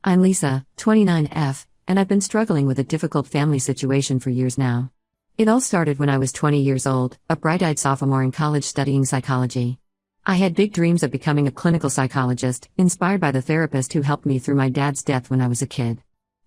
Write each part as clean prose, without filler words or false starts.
I'm Lisa, 29F, and I've been struggling with a difficult family situation for years now. It all started when I was 20 years old, a bright-eyed sophomore in college studying psychology. I had big dreams of becoming a clinical psychologist, inspired by the therapist who helped me through my dad's death when I was a kid.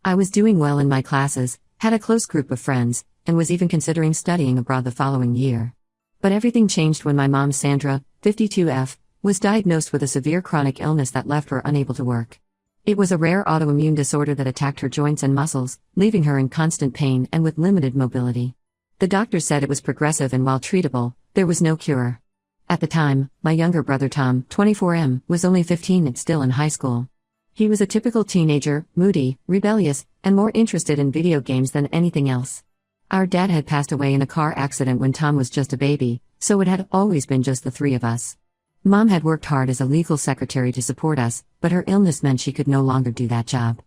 I was doing well in my classes, had a close group of friends, and was even considering studying abroad the following year. But everything changed when my mom, Sandra, 52F, was diagnosed with a severe chronic illness that left her unable to work. It was a rare autoimmune disorder that attacked her joints and muscles, leaving her in constant pain and with limited mobility. The doctors said it was progressive and while treatable, there was no cure. At the time, my younger brother Tom, 24M, was only 15 and still in high school. He was a typical teenager, moody, rebellious, and more interested in video games than anything else. Our dad had passed away in a car accident when Tom was just a baby, so it had always been just the three of us. Mom had worked hard as a legal secretary to support us, but her illness meant she could no longer do that job.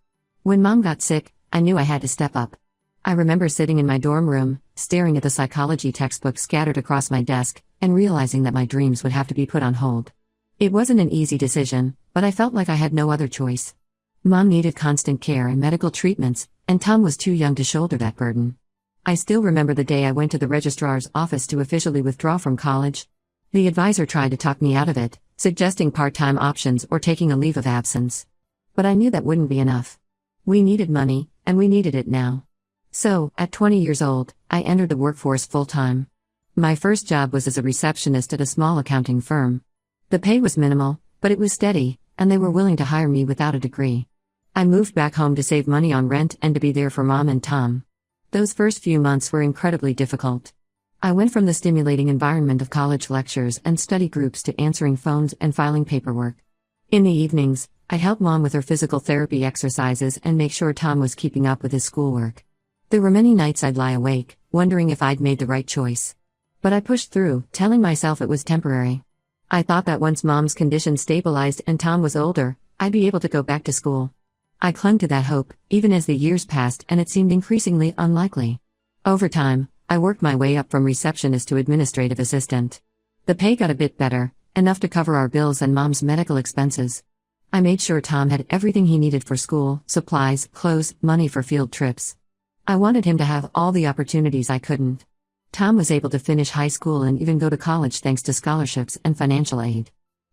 When Mom got sick, I knew I had to step up. I remember sitting in my dorm room, staring at the psychology textbooks scattered across my desk, and realizing that my dreams would have to be put on hold. It wasn't an easy decision, but I felt like I had no other choice. Mom needed constant care and medical treatments, and Tom was too young to shoulder that burden. I still remember the day I went to the registrar's office to officially withdraw from college. The advisor tried to talk me out of it, suggesting part-time options or taking a leave of absence. But I knew that wouldn't be enough. We needed money, and we needed it now. So, at 20 years old, I entered the workforce full-time. My first job was as a receptionist at a small accounting firm. The pay was minimal, but it was steady, and they were willing to hire me without a degree. I moved back home to save money on rent and to be there for Mom and Tom. Those first few months were incredibly difficult. I went from the stimulating environment of college lectures and study groups to answering phones and filing paperwork. In the evenings, I'd help Mom with her physical therapy exercises and make sure Tom was keeping up with his schoolwork. There were many nights I'd lie awake, wondering if I'd made the right choice. But I pushed through, telling myself it was temporary. I thought that once Mom's condition stabilized and Tom was older, I'd be able to go back to school. I clung to that hope, even as the years passed and it seemed increasingly unlikely. Over time, I worked my way up from receptionist to administrative assistant. The pay got a bit better, enough to cover our bills and Mom's medical expenses. I made sure Tom had everything he needed for school, supplies, clothes, money for field trips. I wanted him to have all the opportunities I couldn't. Tom was able to finish high school and even go to college thanks to scholarships and financial aid.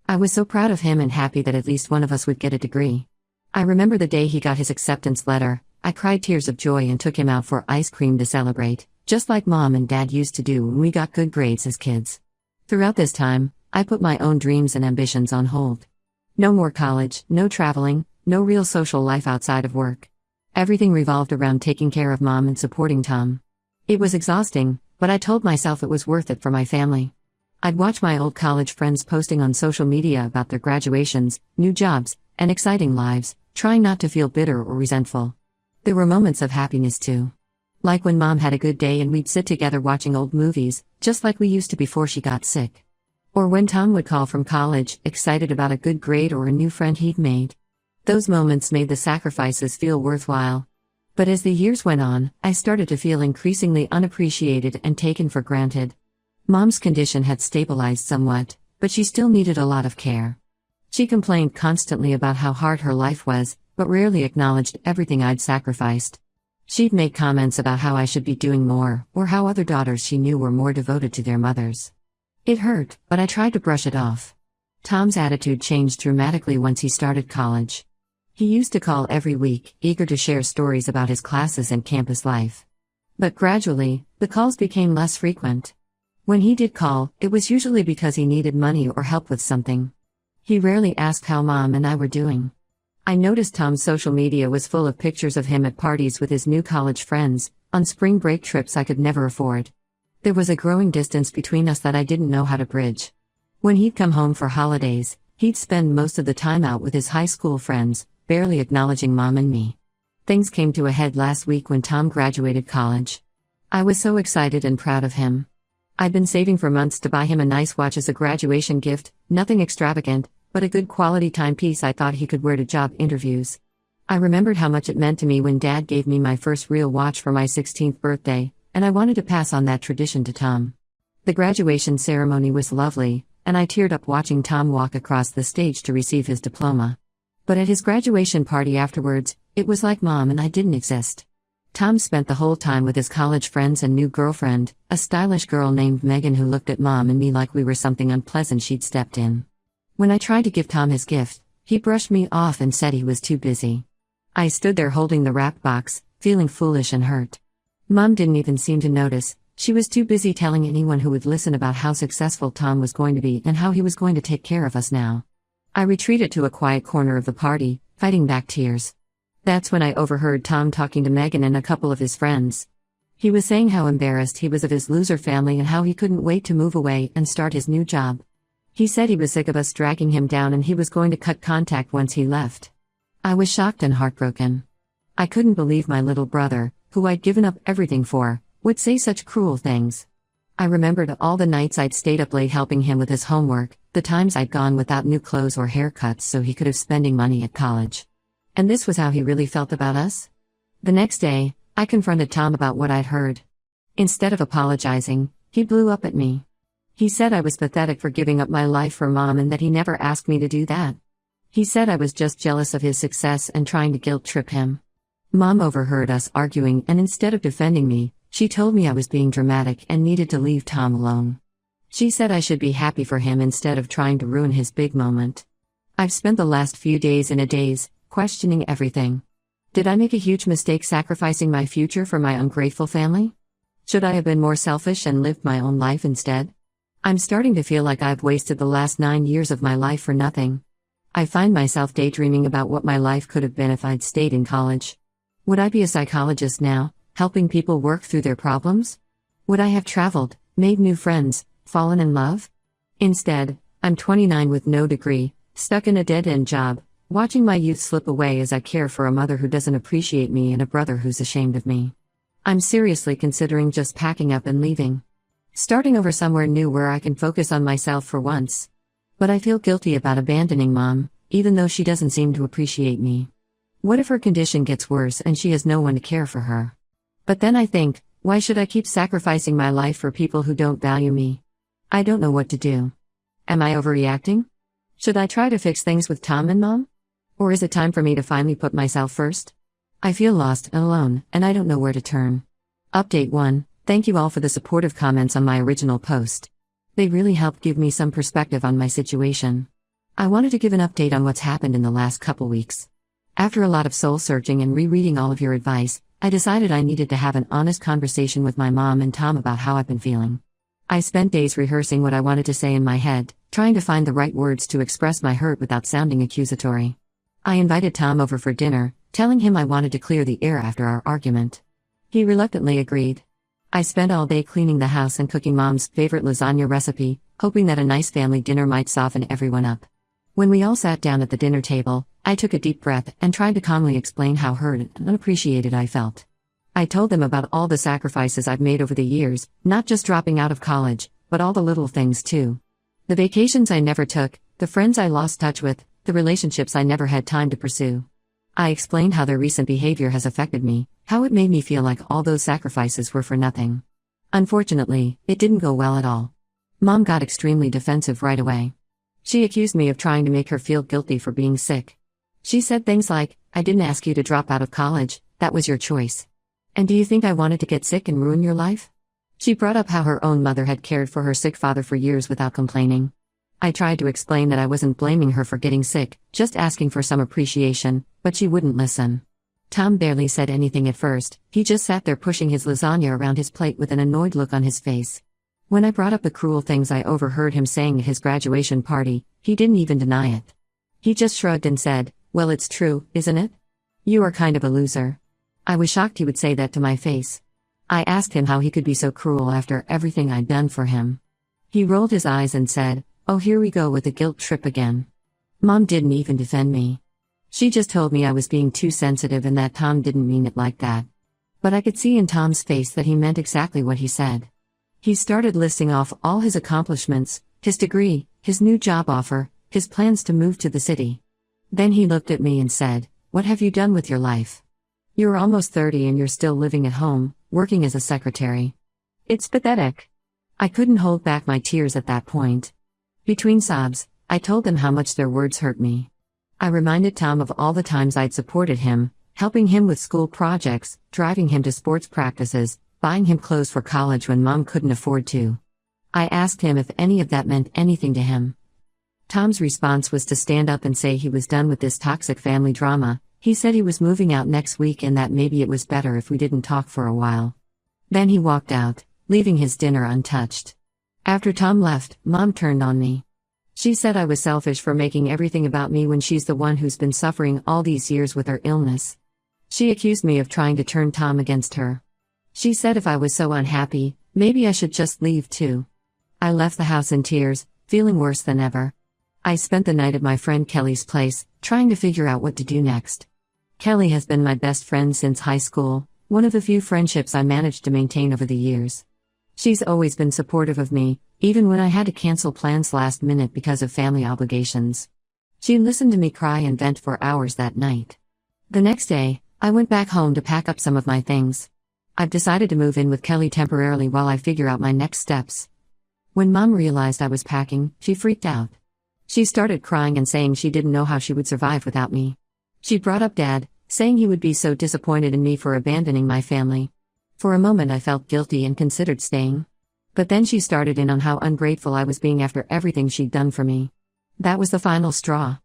I was so proud of him and happy that at least one of us would get a degree. I remember the day he got his acceptance letter. I cried tears of joy and took him out for ice cream to celebrate, just like Mom and Dad used to do when we got good grades as kids. Throughout this time, I put my own dreams and ambitions on hold. No more college, no traveling, no real social life outside of work. Everything revolved around taking care of Mom and supporting Tom. It was exhausting, but I told myself it was worth it for my family. I'd watch my old college friends posting on social media about their graduations, new jobs, and exciting lives, trying not to feel bitter or resentful. There were moments of happiness too. Like when Mom had a good day and we'd sit together watching old movies, just like we used to before she got sick. Or when Tom would call from college, excited about a good grade or a new friend he'd made. Those moments made the sacrifices feel worthwhile. But as the years went on, I started to feel increasingly unappreciated and taken for granted. Mom's condition had stabilized somewhat, but she still needed a lot of care. She complained constantly about how hard her life was, but rarely acknowledged everything I'd sacrificed. She'd make comments about how I should be doing more, or how other daughters she knew were more devoted to their mothers. It hurt, but I tried to brush it off. Tom's attitude changed dramatically once he started college. He used to call every week, eager to share stories about his classes and campus life. But gradually, the calls became less frequent. When he did call, it was usually because he needed money or help with something. He rarely asked how Mom and I were doing. I noticed Tom's social media was full of pictures of him at parties with his new college friends, on spring break trips I could never afford. There was a growing distance between us that I didn't know how to bridge. When he'd come home for holidays, he'd spend most of the time out with his high school friends, barely acknowledging Mom and me. Things came to a head last week when Tom graduated college. I was so excited and proud of him. I'd been saving for months to buy him a nice watch as a graduation gift, nothing extravagant, but a good quality timepiece I thought he could wear to job interviews. I remembered how much it meant to me when Dad gave me my first real watch for my 16th birthday, and I wanted to pass on that tradition to Tom. The graduation ceremony was lovely, and I teared up watching Tom walk across the stage to receive his diploma. But at his graduation party afterwards, it was like Mom and I didn't exist. Tom spent the whole time with his college friends and new girlfriend, a stylish girl named Megan who looked at Mom and me like we were something unpleasant she'd stepped in. When I tried to give Tom his gift, he brushed me off and said he was too busy. I stood there holding the wrapped box, feeling foolish and hurt. Mom didn't even seem to notice. She was too busy telling anyone who would listen about how successful Tom was going to be and how he was going to take care of us now. I retreated to a quiet corner of the party, fighting back tears. That's when I overheard Tom talking to Megan and a couple of his friends. He was saying how embarrassed he was of his loser family and how he couldn't wait to move away and start his new job. He said he was sick of us dragging him down and he was going to cut contact once he left. I was shocked and heartbroken. I couldn't believe my little brother, who I'd given up everything for, would say such cruel things. I remembered all the nights I'd stayed up late helping him with his homework, the times I'd gone without new clothes or haircuts so he could have spending money at college. And this was how he really felt about us? The next day, I confronted Tom about what I'd heard. Instead of apologizing, he blew up at me. He said I was pathetic for giving up my life for Mom and that he never asked me to do that. He said I was just jealous of his success and trying to guilt trip him. Mom overheard us arguing and instead of defending me, she told me I was being dramatic and needed to leave Tom alone. She said I should be happy for him instead of trying to ruin his big moment. I've spent the last few days in a daze, questioning everything. Did I make a huge mistake sacrificing my future for my ungrateful family? Should I have been more selfish and lived my own life instead? I'm starting to feel like I've wasted the last 9 years of my life for nothing. I find myself daydreaming about what my life could have been if I'd stayed in college. Would I be a psychologist now, helping people work through their problems? Would I have traveled, made new friends, fallen in love? Instead, I'm 29 with no degree, stuck in a dead-end job, watching my youth slip away as I care for a mother who doesn't appreciate me and a brother who's ashamed of me. I'm seriously considering just packing up and leaving. Starting over somewhere new where I can focus on myself for once. But I feel guilty about abandoning Mom, even though she doesn't seem to appreciate me. What if her condition gets worse and she has no one to care for her? But then I think, why should I keep sacrificing my life for people who don't value me? I don't know what to do. Am I overreacting? Should I try to fix things with Tom and Mom? Or is it time for me to finally put myself first? I feel lost and alone, and I don't know where to turn. Update 1. Thank you all for the supportive comments on my original post. They really helped give me some perspective on my situation. I wanted to give an update on what's happened in the last couple weeks. After a lot of soul searching and rereading all of your advice, I decided I needed to have an honest conversation with my mom and Tom about how I've been feeling. I spent days rehearsing what I wanted to say in my head, trying to find the right words to express my hurt without sounding accusatory. I invited Tom over for dinner, telling him I wanted to clear the air after our argument. He reluctantly agreed. I spent all day cleaning the house and cooking Mom's favorite lasagna recipe, hoping that a nice family dinner might soften everyone up. When we all sat down at the dinner table, I took a deep breath and tried to calmly explain how hurt and unappreciated I felt. I told them about all the sacrifices I've made over the years, not just dropping out of college, but all the little things too. The vacations I never took, the friends I lost touch with, the relationships I never had time to pursue. I explained how their recent behavior has affected me, how it made me feel like all those sacrifices were for nothing. Unfortunately, it didn't go well at all. Mom got extremely defensive right away. She accused me of trying to make her feel guilty for being sick. She said things like, "I didn't ask you to drop out of college, that was your choice. And do you think I wanted to get sick and ruin your life?" She brought up how her own mother had cared for her sick father for years without complaining. I tried to explain that I wasn't blaming her for getting sick, just asking for some appreciation, but she wouldn't listen. Tom barely said anything at first, he just sat there pushing his lasagna around his plate with an annoyed look on his face. When I brought up the cruel things I overheard him saying at his graduation party, he didn't even deny it. He just shrugged and said, "Well, it's true, isn't it? You are kind of a loser." I was shocked he would say that to my face. I asked him how he could be so cruel after everything I'd done for him. He rolled his eyes and said, "Oh, here we go with the guilt trip again." Mom didn't even defend me. She just told me I was being too sensitive and that Tom didn't mean it like that. But I could see in Tom's face that he meant exactly what he said. He started listing off all his accomplishments, his degree, his new job offer, his plans to move to the city. Then he looked at me and said, "What have you done with your life? You're almost 30 and you're still living at home, working as a secretary. It's pathetic." I couldn't hold back my tears at that point. Between sobs, I told them how much their words hurt me. I reminded Tom of all the times I'd supported him, helping him with school projects, driving him to sports practices, buying him clothes for college when Mom couldn't afford to. I asked him if any of that meant anything to him. Tom's response was to stand up and say he was done with this toxic family drama. He said he was moving out next week and that maybe it was better if we didn't talk for a while. Then he walked out, leaving his dinner untouched. After Tom left, Mom turned on me. She said I was selfish for making everything about me when she's the one who's been suffering all these years with her illness. She accused me of trying to turn Tom against her. She said if I was so unhappy, maybe I should just leave too. I left the house in tears, feeling worse than ever. I spent the night at my friend Kelly's place, trying to figure out what to do next. Kelly has been my best friend since high school, one of the few friendships I managed to maintain over the years. She's always been supportive of me, even when I had to cancel plans last minute because of family obligations. She listened to me cry and vent for hours that night. The next day, I went back home to pack up some of my things. I've decided to move in with Kelly temporarily while I figure out my next steps. When Mom realized I was packing, she freaked out. She started crying and saying she didn't know how she would survive without me. She brought up Dad, saying he would be so disappointed in me for abandoning my family. For a moment I felt guilty and considered staying. But then she started in on how ungrateful I was being after everything she'd done for me. That was the final straw.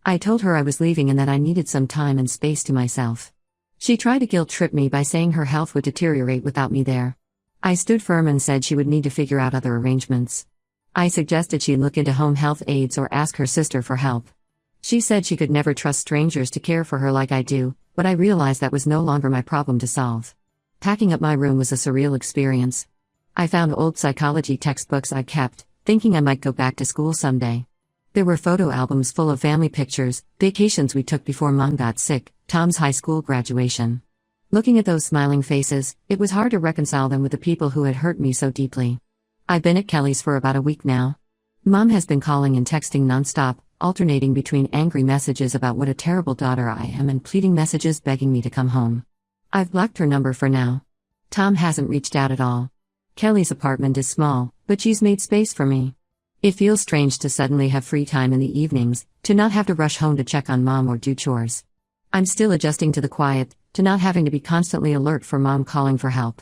I told her I was leaving and that I needed some time and space to myself. She tried to guilt-trip me by saying her health would deteriorate without me there. I stood firm and said she would need to figure out other arrangements. I suggested she look into home health aides or ask her sister for help. She said she could never trust strangers to care for her like I do, but I realized that was no longer my problem to solve. Packing up my room was a surreal experience. I found old psychology textbooks I kept, thinking I might go back to school someday. There were photo albums full of family pictures, vacations we took before Mom got sick, Tom's high school graduation. Looking at those smiling faces, it was hard to reconcile them with the people who had hurt me so deeply. I've been at Kelly's for about a week now. Mom has been calling and texting nonstop, alternating between angry messages about what a terrible daughter I am and pleading messages begging me to come home. I've blocked her number for now. Tom hasn't reached out at all. Kelly's apartment is small, but she's made space for me. It feels strange to suddenly have free time in the evenings, to not have to rush home to check on Mom or do chores. I'm still adjusting to the quiet, to not having to be constantly alert for Mom calling for help.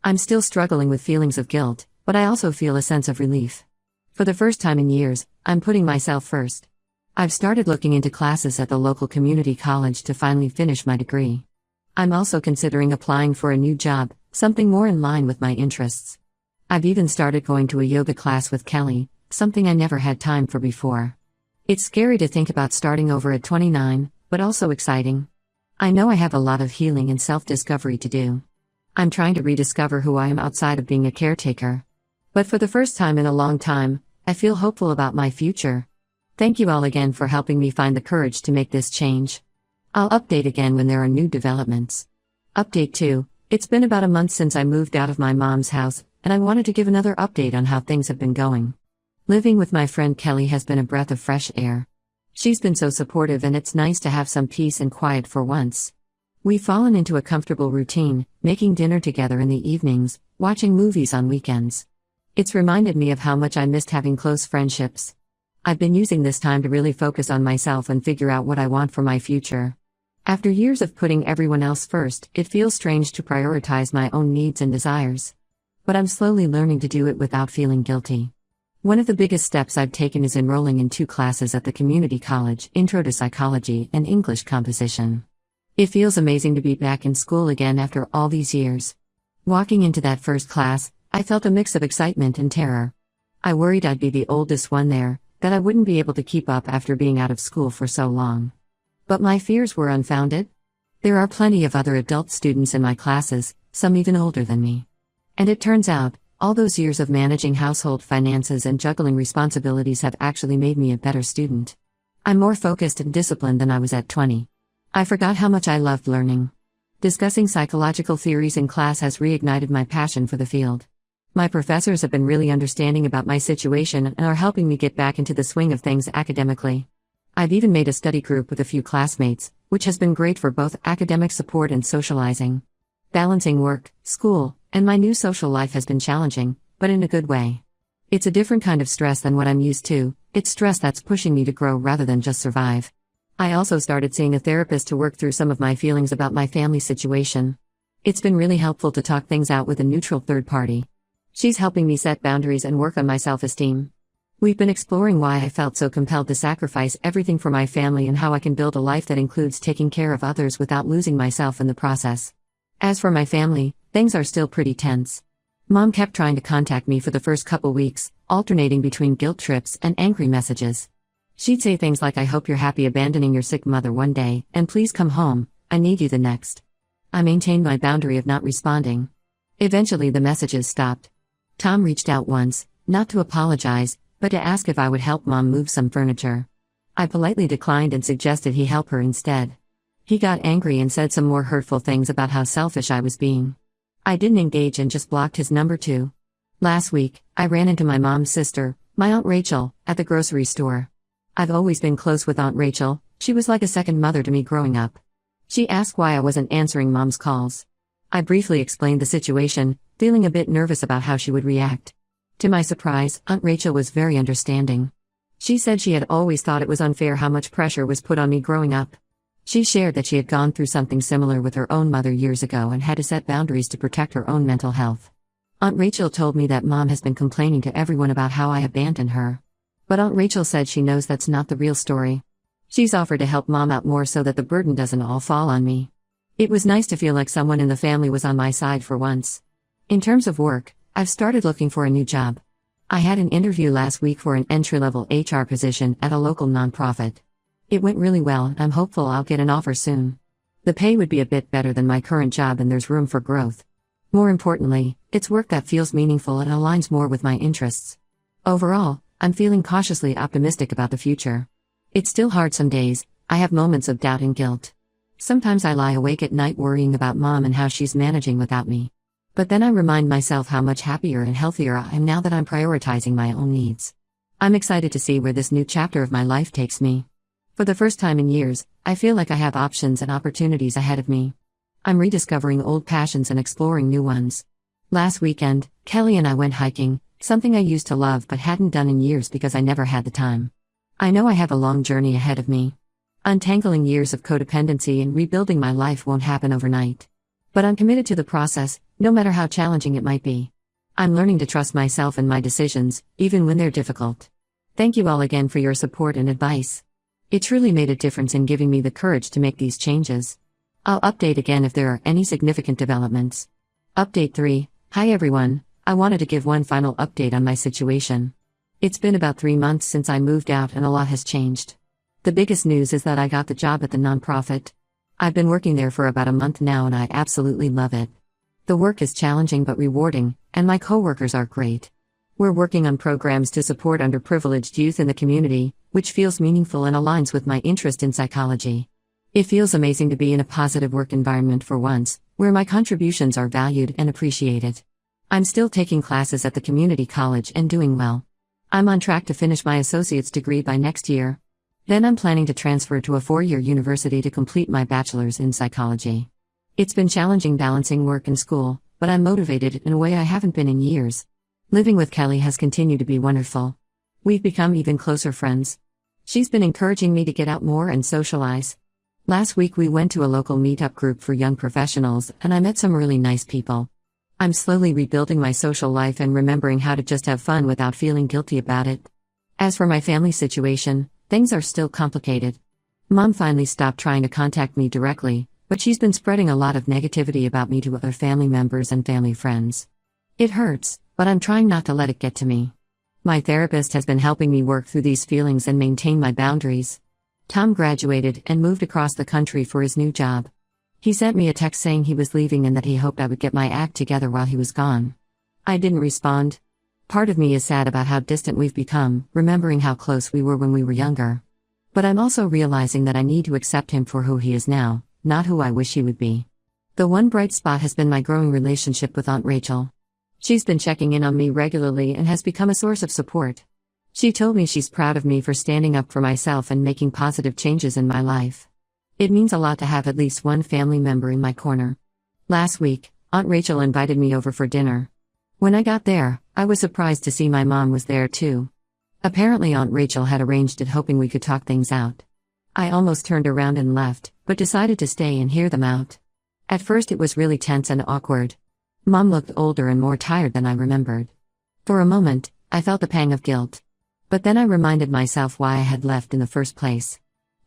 I'm still struggling with feelings of guilt, but I also feel a sense of relief. For the first time in years, I'm putting myself first. I've started looking into classes at the local community college to finally finish my degree. I'm also considering applying for a new job, something more in line with my interests. I've even started going to a yoga class with Kelly, something I never had time for before. It's scary to think about starting over at 29, but also exciting. I know I have a lot of healing and self-discovery to do. I'm trying to rediscover who I am outside of being a caretaker. But for the first time in a long time, I feel hopeful about my future. Thank you all again for helping me find the courage to make this change. I'll update again when there are new developments. Update 2. It's been about a month since I moved out of my mom's house, and I wanted to give another update on how things have been going. Living with my friend Kelly has been a breath of fresh air. She's been so supportive and it's nice to have some peace and quiet for once. We've fallen into a comfortable routine, making dinner together in the evenings, watching movies on weekends. It's reminded me of how much I missed having close friendships. I've been using this time to really focus on myself and figure out what I want for my future. After years of putting everyone else first, it feels strange to prioritize my own needs and desires. But I'm slowly learning to do it without feeling guilty. One of the biggest steps I've taken is enrolling in 2 classes at the community college, Intro to Psychology and English Composition. It feels amazing to be back in school again after all these years. Walking into that first class, I felt a mix of excitement and terror. I worried I'd be the oldest one there, that I wouldn't be able to keep up after being out of school for so long. But my fears were unfounded. There are plenty of other adult students in my classes, some even older than me. And it turns out, all those years of managing household finances and juggling responsibilities have actually made me a better student. I'm more focused and disciplined than I was at 20. I forgot how much I loved learning. Discussing psychological theories in class has reignited my passion for the field. My professors have been really understanding about my situation and are helping me get back into the swing of things academically. I've even made a study group with a few classmates, which has been great for both academic support and socializing. Balancing work, school, and my new social life has been challenging, but in a good way. It's a different kind of stress than what I'm used to. It's stress that's pushing me to grow rather than just survive. I also started seeing a therapist to work through some of my feelings about my family situation. It's been really helpful to talk things out with a neutral third party. She's helping me set boundaries and work on my self-esteem. We've been exploring why I felt so compelled to sacrifice everything for my family and how I can build a life that includes taking care of others without losing myself in the process. As for my family, things are still pretty tense. Mom kept trying to contact me for the first couple weeks, alternating between guilt trips and angry messages. She'd say things like, "I hope you're happy abandoning your sick mother one day, and please come home, I need you the next." I maintained my boundary of not responding. Eventually the messages stopped. Tom reached out once, not to apologize, but to ask if I would help Mom move some furniture. I politely declined and suggested he help her instead. He got angry and said some more hurtful things about how selfish I was being. I didn't engage and just blocked his number too. Last week, I ran into my mom's sister, my Aunt Rachel, at the grocery store. I've always been close with Aunt Rachel, she was like a second mother to me growing up. She asked why I wasn't answering Mom's calls. I briefly explained the situation, feeling a bit nervous about how she would react. To my surprise, Aunt Rachel was very understanding. She said she had always thought it was unfair how much pressure was put on me growing up. She shared that she had gone through something similar with her own mother years ago and had to set boundaries to protect her own mental health. Aunt Rachel told me that Mom has been complaining to everyone about how I abandoned her. But Aunt Rachel said she knows that's not the real story. She's offered to help Mom out more so that the burden doesn't all fall on me. It was nice to feel like someone in the family was on my side for once. In terms of work, I've started looking for a new job. I had an interview last week for an entry-level HR position at a local nonprofit. It went really well and I'm hopeful I'll get an offer soon. The pay would be a bit better than my current job and there's room for growth. More importantly, it's work that feels meaningful and aligns more with my interests. Overall, I'm feeling cautiously optimistic about the future. It's still hard some days, I have moments of doubt and guilt. Sometimes I lie awake at night worrying about Mom and how she's managing without me. But then I remind myself how much happier and healthier I am now that I'm prioritizing my own needs. I'm excited to see where this new chapter of my life takes me. For the first time in years, I feel like I have options and opportunities ahead of me. I'm rediscovering old passions and exploring new ones. Last weekend, Kelly and I went hiking, something I used to love but hadn't done in years because I never had the time. I know I have a long journey ahead of me. Untangling years of codependency and rebuilding my life won't happen overnight. But I'm committed to the process, no matter how challenging it might be. I'm learning to trust myself and my decisions, even when they're difficult. Thank you all again for your support and advice. It truly made a difference in giving me the courage to make these changes. I'll update again if there are any significant developments. Update 3. Hi everyone, I wanted to give one final update on my situation. It's been about 3 months since I moved out and a lot has changed. The biggest news is that I got the job at the nonprofit. I've been working there for about a month now and I absolutely love it. The work is challenging but rewarding, and my coworkers are great. We're working on programs to support underprivileged youth in the community, which feels meaningful and aligns with my interest in psychology. It feels amazing to be in a positive work environment for once, where my contributions are valued and appreciated. I'm still taking classes at the community college and doing well. I'm on track to finish my associate's degree by next year. Then I'm planning to transfer to a 4-year university to complete my bachelor's in psychology. It's been challenging balancing work and school, but I'm motivated in a way I haven't been in years. Living with Kelly has continued to be wonderful. We've become even closer friends. She's been encouraging me to get out more and socialize. Last week we went to a local meetup group for young professionals and I met some really nice people. I'm slowly rebuilding my social life and remembering how to just have fun without feeling guilty about it. As for my family situation, things are still complicated. Mom finally stopped trying to contact me directly, but she's been spreading a lot of negativity about me to other family members and family friends. It hurts, but I'm trying not to let it get to me. My therapist has been helping me work through these feelings and maintain my boundaries. Tom graduated and moved across the country for his new job. He sent me a text saying he was leaving and that he hoped I would get my act together while he was gone. I didn't respond. Part of me is sad about how distant we've become, remembering how close we were when we were younger. But I'm also realizing that I need to accept him for who he is now, not who I wish he would be. The one bright spot has been my growing relationship with Aunt Rachel. She's been checking in on me regularly and has become a source of support. She told me she's proud of me for standing up for myself and making positive changes in my life. It means a lot to have at least one family member in my corner. Last week, Aunt Rachel invited me over for dinner. When I got there, I was surprised to see my mom was there too. Apparently Aunt Rachel had arranged it hoping we could talk things out. I almost turned around and left, but decided to stay and hear them out. At first, it was really tense and awkward. Mom looked older and more tired than I remembered. For a moment, I felt a pang of guilt. But then I reminded myself why I had left in the first place.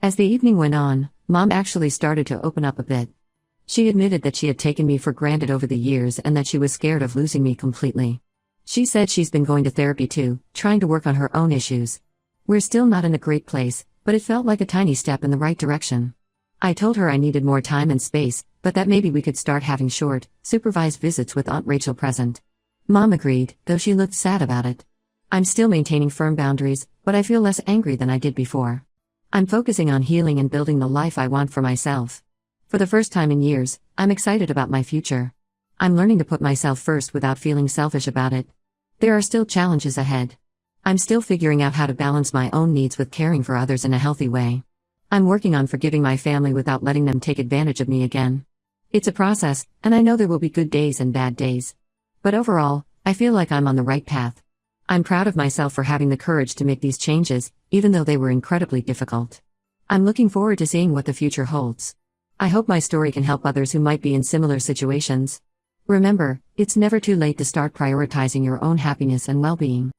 As the evening went on, Mom actually started to open up a bit. She admitted that she had taken me for granted over the years and that she was scared of losing me completely. She said she's been going to therapy too, trying to work on her own issues. We're still not in a great place, but it felt like a tiny step in the right direction. I told her I needed more time and space, but that maybe we could start having short, supervised visits with Aunt Rachel present. Mom agreed, though she looked sad about it. I'm still maintaining firm boundaries, but I feel less angry than I did before. I'm focusing on healing and building the life I want for myself. For the first time in years, I'm excited about my future. I'm learning to put myself first without feeling selfish about it. There are still challenges ahead. I'm still figuring out how to balance my own needs with caring for others in a healthy way. I'm working on forgiving my family without letting them take advantage of me again. It's a process, and I know there will be good days and bad days. But overall, I feel like I'm on the right path. I'm proud of myself for having the courage to make these changes, even though they were incredibly difficult. I'm looking forward to seeing what the future holds. I hope my story can help others who might be in similar situations. Remember, it's never too late to start prioritizing your own happiness and well-being.